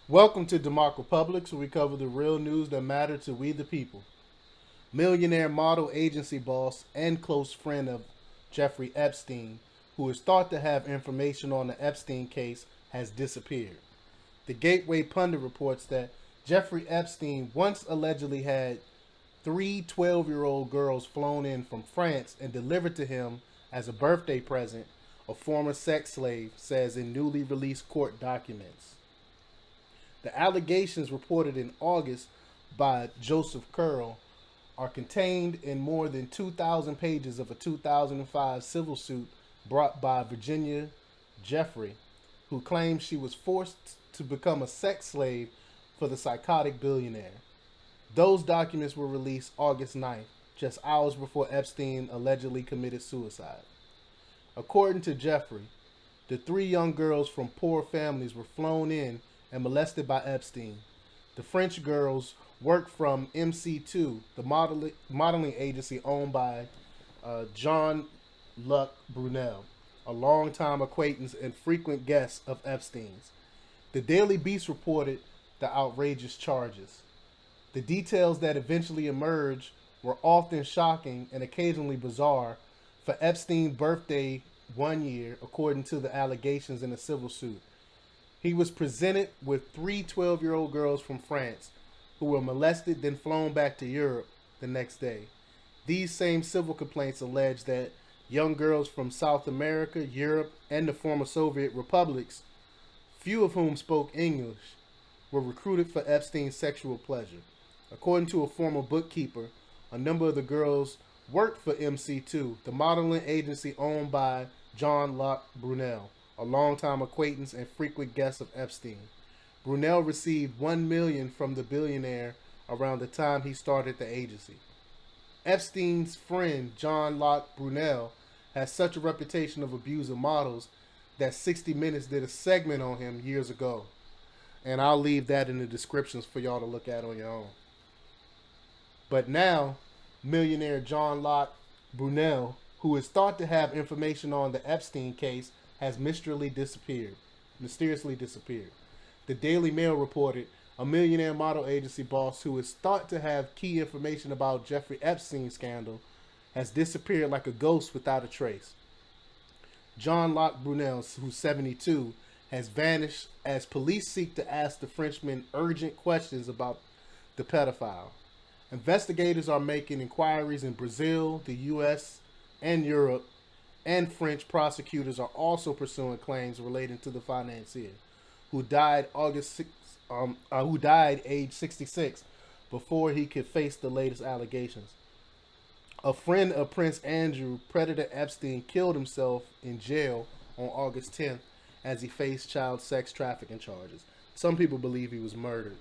Welcome to DEMOCREPUBLIX, where we cover the real news that matter to we the people. Millionaire model agency boss and close friend of Jeffrey Epstein, who is thought to have information on the Epstein case, has disappeared. The Gateway Pundit reports that Jeffrey Epstein once allegedly had three 12-year-old girls flown in from France and delivered to him as a birthday present, a former sex slave says in newly released court documents. The allegations reported in August by Joseph Curl are contained in more than 2,000 pages of a 2005 civil suit brought by Virginia Jeffrey, who claims she was forced to become a sex slave for the psychotic billionaire. Those documents were released August 9th, just hours before Epstein allegedly committed suicide. According to Jeffrey, the three young girls from poor families were flown in and molested by Epstein. The French girls worked from MC2, the modeling agency owned by Jean-Luc Brunel, a longtime acquaintance and frequent guest of Epstein's. The Daily Beast reported the outrageous charges. The details that eventually emerged were often shocking and occasionally bizarre. For Epstein's birthday one year, according to the allegations in the civil suit, he was presented with three 12-year-old girls from France who were molested, then flown back to Europe the next day. These same civil complaints allege that young girls from South America, Europe, and the former Soviet republics, few of whom spoke English, were recruited for Epstein's sexual pleasure. According to a former bookkeeper, a number of the girls worked for MC2, the modeling agency owned by Jean-Luc Brunel, a longtime acquaintance and frequent guest of Epstein. Brunel received $1 million from the billionaire around the time he started the agency. Epstein's friend Jean-Luc Brunel has such a reputation of abusing models that 60 Minutes did a segment on him years ago. And I'll leave that in the descriptions for y'all to look at on your own. But now, millionaire Jean-Luc Brunel, who is thought to have information on the Epstein case, has mysteriously disappeared. The Daily Mail reported a millionaire model agency boss who is thought to have key information about Jeffrey Epstein's scandal has disappeared like a ghost without a trace. Jean-Luc Brunel, who's 72, has vanished as police seek to ask the Frenchman urgent questions about the pedophile. Investigators are making inquiries in Brazil, the U.S., and Europe, and French prosecutors are also pursuing claims relating to the financier, who died age 66 before he could face the latest allegations. A friend of Prince Andrew, Predator Epstein, killed himself in jail on August 10th as he faced child sex trafficking charges. Some people believe he was murdered.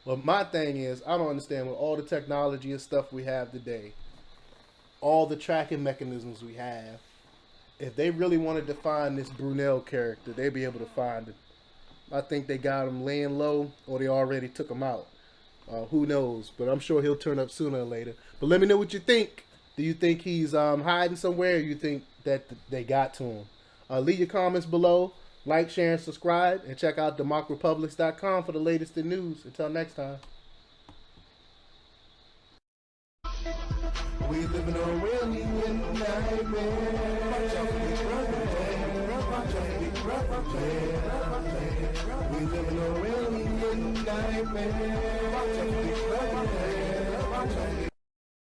But my thing is, I don't understand, with all the technology and stuff we have today, all the tracking mechanisms we have, if they really wanted to find this Brunel character, they'd be able to find him. I think they got him laying low, or they already took him out. Who knows? But I'm sure he'll turn up sooner or later. But let me know what you think. Do you think he's hiding somewhere, or you think that they got to him? Leave your comments below. Like, share, and subscribe. And check out DEMOCREPUBLIX.com for the latest in news. Until next time. We living on a real nightmare. We living on a real nightmare.